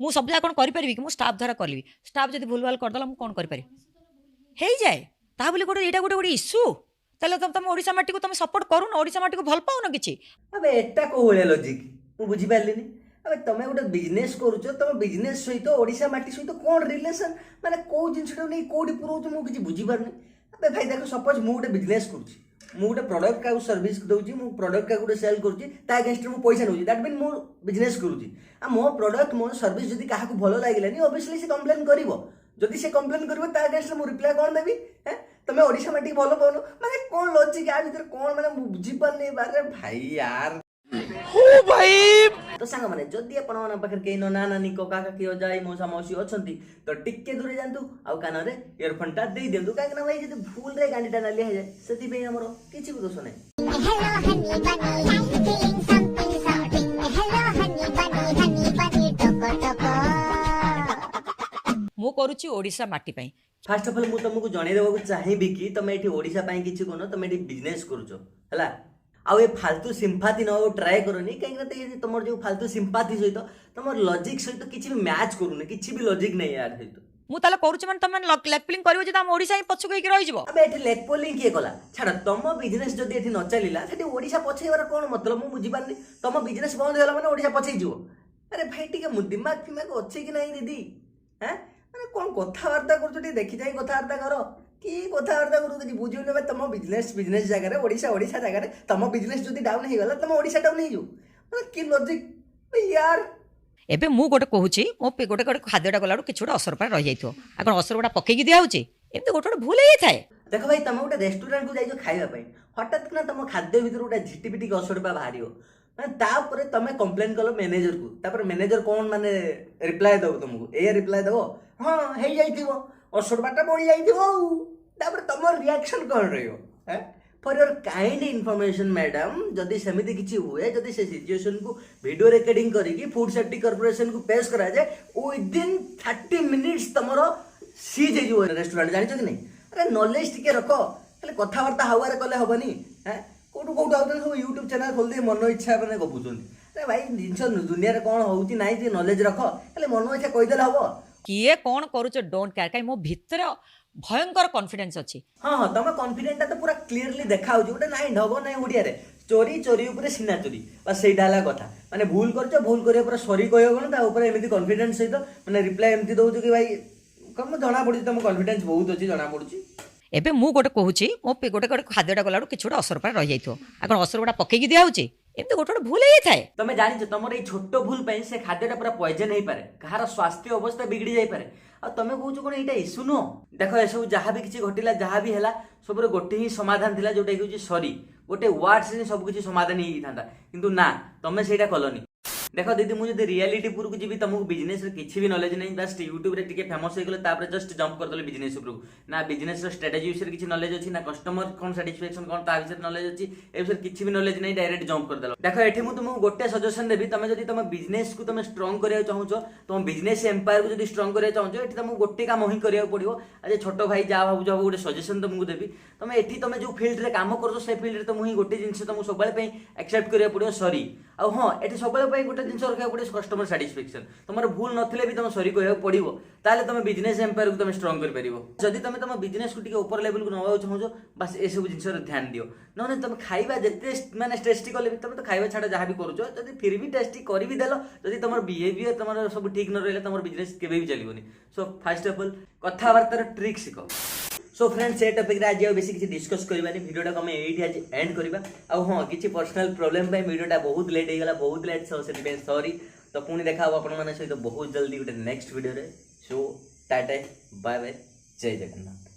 ମୁଁ ସବୁ ଯାକ କ'ଣ କରିପାରିବି କି? ମୁଁ ଷ୍ଟାଫ୍ ଦ୍ୱାରା କରିବି। ଷ୍ଟାଫ୍ ଯଦି ଭୁଲ ଭାଲ କରିଦେଲା ମୁଁ କ'ଣ କରିପାରିବି? ହେଇଯାଏ। ତାହା ବୋଲି ଗୋଟେ ଏଇଟା ଗୋଟେ ଇସ୍ୟୁ। ତାହେଲେ ତମେ ଓଡ଼ିଶା ମାଟିକୁ ତମେ ସପୋର୍ଟ କରୁନ, ଓଡ଼ିଶା ମାଟିକୁ ଭଲ ପାଉନ କିଛି। अबे एटा को भलिया लॉजिक मु बुझी पारलिनी। अबे तमे गोटे बिजनेस करूछ, तमे बिजनेस सहित ओडिशा माटी सहित कोन रिलेशन माने को जिंसटा नै कोडी पुरोछ मु किछि बुझी पारनी। अबे भाई देखो सपोज मु गोटे बिजनेस करूछि, मु गोटे प्रोडक्ट का सर्विस दउछि, मु प्रोडक्ट का गोटे सेल करूछि, ता अगेंस्ट मु पैसा नउछि, दैट मीन मु बिजनेस करूछि। आ मो प्रोडक्ट मो सर्विस जदी काहा को भलो लागिलानी ऑब्वियसली से कंप्लेन करिवो। जदि से कंप्लेन करिवो ता अगेंस्ट मु रिप्लाई कोन देबी? हैं तमे ओडिशा माटी भलो पाउनो माने कोन लॉजिक आ भीतर कोन माने मु बुझी पारनी। बारे भाई यार हो भाई तो सांग माने जदि आपण मन पाखर के नाना नानी को काका कियो जाय मौसा मौसी अछंती तो टिक्के दूरे जानतु आ कान रे इयरफोन टा दे देंतु काहे ना भाई जदि भूल रे गांडीटा ना लिया जाय सेति पे हमरो किछि भी दोष नै। ମୁଁ କରୁଛି ଓଡ଼ିଶା ମାଟି ପାଇଁ। फर्स्ट ऑफ ऑल मु तुमको जणे देबो चाहिबी कि तुम एठी ओडिसा पई किछि कोनो तुम एठी बिजनेस करूछो हला। आ ए फालतू सिंपैथी न ट्राई करोनी काहे ना ते तमर जो फालतू सिंपैथी सहित तमर लॉजिक सहित किछि भी मैच करूनी, किछि भी लॉजिक नै यार सहित। ମୁଁ ତାହେଲେ କରୁଛି ମାନେ ତମେ ଲେଗ ପୁଲିଂ କରିବ ଯେ ଆମ ଓଡ଼ିଶା ହିଁ ପଛକୁ ହେଇକି ରହିଯିବ। अबे एठी लेग पोलिंग किए कला छाड़ तुम बिजनेस जदी एठी न चलिला सेठी ओडिसा पछेइबार कोन मतलब मु बुझी पारनी। तुम बिजनेस बंद होला माने ओडिसा पछेइ जिवो। अरे भाई टिके दिमाग फिमाग अछि कि नै दीदी? हैं माने कोन कथावार्ता करछु टी देखि जाई कथावार्ता करो कि कथावार्ता करू कि बुझियो नै तुम बिजनेस जगह रे ओडिसा जगह रे तुम बिजनेस जदी डाउन हे गला तुम ओडिसा डाउन हे जो माने की लॉजिक यार। ଏବେ ମୁଁ ଗୋଟେ କହୁଛି ମୋ ଗୋଟେ ଗୋଟେ ଖାଦ୍ୟଟା ଗଲାଠୁ କିଛି ଗୋଟେ ଅସର ପାଇଁ ରହିଯାଇଥିବ, ଆଉ କ'ଣ ଅସର ଗୁଡ଼ା ପକେଇକି ଦିଆହେଉଛି? ଏମିତି ଗୋଟେ ଗୋଟେ ଭୁଲ ହେଇଯାଇଥାଏ। देख भाई तुम गोटे रेस्टोरेंट को जाइयो खाइबा पई हठात ना तुम खाद्य भीतर गोटे झिटिपिटी असरपा बाहरियो माने तापरे तुम कंप्लेन कलो मैनेजर को, तापर मैनेजर कोन माने रिप्लाई दो तुमको ए रिप्लाई दो हां हे जाइथिबो असरपाटा पड़ी जाइथिबो, तापर तुम रिएक्शन कोन रहियो हैं for your kind information madam. जदि सेमिति किछि हुए, जदि से सिचुएशन को वीडियो रिकॉर्डिंग करिकी फूड सेफ्टी कॉर्पोरेशन को पेश करा जाए विद इन 30 मिनिट्स तमरो सीज हे जो रेस्टोरेंट जानि छ कि नहीं। अरे नॉलेज टिके रखो, खाली कथावार्ता हवारे कले हबनी। हैं कोटु कोटु आउत सब यूट्यूब चैनल खोल दे मन इच्छा माने गपुचंदी। अरे भाई जिंस दुनिया रे कोन होउची नाही जे नॉलेज रखो, खाली मन इच्छा कहि देला हबो। किए कौन करुचे डोंट केयर, कहीं मो भितर भयंकर कॉन्फिडेंस अच्छी। हाँ हाँ तुम कॉन्फिडेंट तो पूरा क्लियरली देखा गोटे नाई ढब नाई ओडिया रे चोरी चोरी ऊपर सीना चोरी बस सेटा हला कथा माने भूल करछ भूल करे पूरा सॉरी कहयो कोन ता ऊपर एमिति कॉन्फिडेंस सहित माने रिप्लाई एमिति दउछ कि भाई कम जना पड़ी तुम कॉन्फिडेंस बहुत अछि जना पड़ुची। ଏବେ ମୁଁ ଗୋଟେ କହୁଛି ମୋ ଗୋଟେ ଗୋଟେ ଖାଦ୍ୟଟା ଗଲାଠୁ କିଛି ଗୋଟେ ଅସର ପାଇଁ ରହିଯାଇଥିବ, ଆଉ କ'ଣ ଅସର ଗୁଡ଼ା ପକେଇକି ଦିଆହେଉଛି? ଏମିତି ଗୋଟେ ଗୋଟେ ଭୁଲ ହେଇଯାଇଥାଏ। ତମେ ଜାଣିଛ ତମର ଏଇ ଛୋଟ ଭୁଲ ପାଇଁ ସେ ଖାଦ୍ୟଟା ପୁରା ପଏଜନ ହେଇପାରେ, କାହାର ସ୍ୱାସ୍ଥ୍ୟ ଅବସ୍ଥା ବିଗିଡ଼ି ଯାଇପାରେ। ଆଉ ତମେ କହୁଛ କ'ଣ ଏଇଟା ଇସ୍ୟୁ ନୁହଁ? ଦେଖ ଏସବୁ ଯାହା ବି କିଛି ଘଟିଲା ଯାହା ବି ହେଲା ସବୁର ଗୋଟେ ହିଁ ସମାଧାନ ଥିଲା, ଯୋଉଟା କି ହେଉଛି ସରି। ଗୋଟେ ୱାର୍ଡସ୍ ରେ ସବୁ କିଛି ସମାଧାନ ହେଇଥାନ୍ତା, କିନ୍ତୁ ନା ତମେ ସେଇଟା କଲନି। देख दीदी मुझे रियलिटी पुर को जी तुमको बिजनेस किसी भी नॉलेज नहीं, जस्ट यूट्यूब रे टिके फेमस हो गले तापर जस्ट जंप कर देले बिजनेस ऊपर ना बिजनेस स्ट्रेटजी विषय किसी नॉलेज अछि ना कस्टमर कोन सैटिस्फैक्शन कोन ता विषय नॉलेज अछि ए विषय किसी भी नॉलेज नहीं, डायरेक्ट जंप कर देलो। देखो एठी मु तुमको गोटे सजेशन देबी, तुम जदी तुम बिजनेस को तुम स्ट्रांग करिया चाहूछो, तुम बिजनेस एम्पायर को जदी स्ट्रांग करिया चाहूछो, एठी तुमको गोटे काम ही करिया पड़िबो। आज छोटो भाई जा भाबु जा गोटे सजेशन तुमको देबी, तुम एठी तुम जो फील्ड रे काम करछो से फील्ड रे तुम ही गोटे जिंस तुमको सबले पे एक्सेप्ट करिया पड़िबो सॉरी। आ हां एठी सबले पे गोटे जिंस रखा गोटे कस्टमर सैटिस्फैक्शन तुम भूल नथिले भी तुम सॉरी कहया पड़िबो, ताले तुम बिजनेस एम्पायर को तुम स्ट्रांग कर परिबो। जदी तुम तुम बिजनेस को टिके ऊपर लेवल को नवा चाहछो बस ए सब जिंस रे ध्यान दियो, न तुम खाइबा जते माने टेस्टी कले भी तुम तो खाइबा छाड़ा जहां भी करूछो जदी फिर भी टेस्टी करी भी देलो, जदी तुम बिहेवियर तुम सब ठीक न रहले तुम बिजनेस केबे भी चलिबोनी। सो फर्स्ट ऑफ ऑल कथावार्ता ट्रिक सिखो। सो फ्रेंड्स से टॉपिक रे आज बेसी किसी डिस्कस करबानी, वीडियोटा को मैं एठी आज एंड करबा। आ हां किछि पर्सनल प्रॉब्लम पे वीडियोटा बहुत लेट हे गला, बहुत लेट सो से सॉरी। तो पुणी देखा आपण माने सहित बहुत जल्दी गोटे नेक्स्ट वीडियो रे। सो टाटा बाय बाय, जय जगन्नाथ।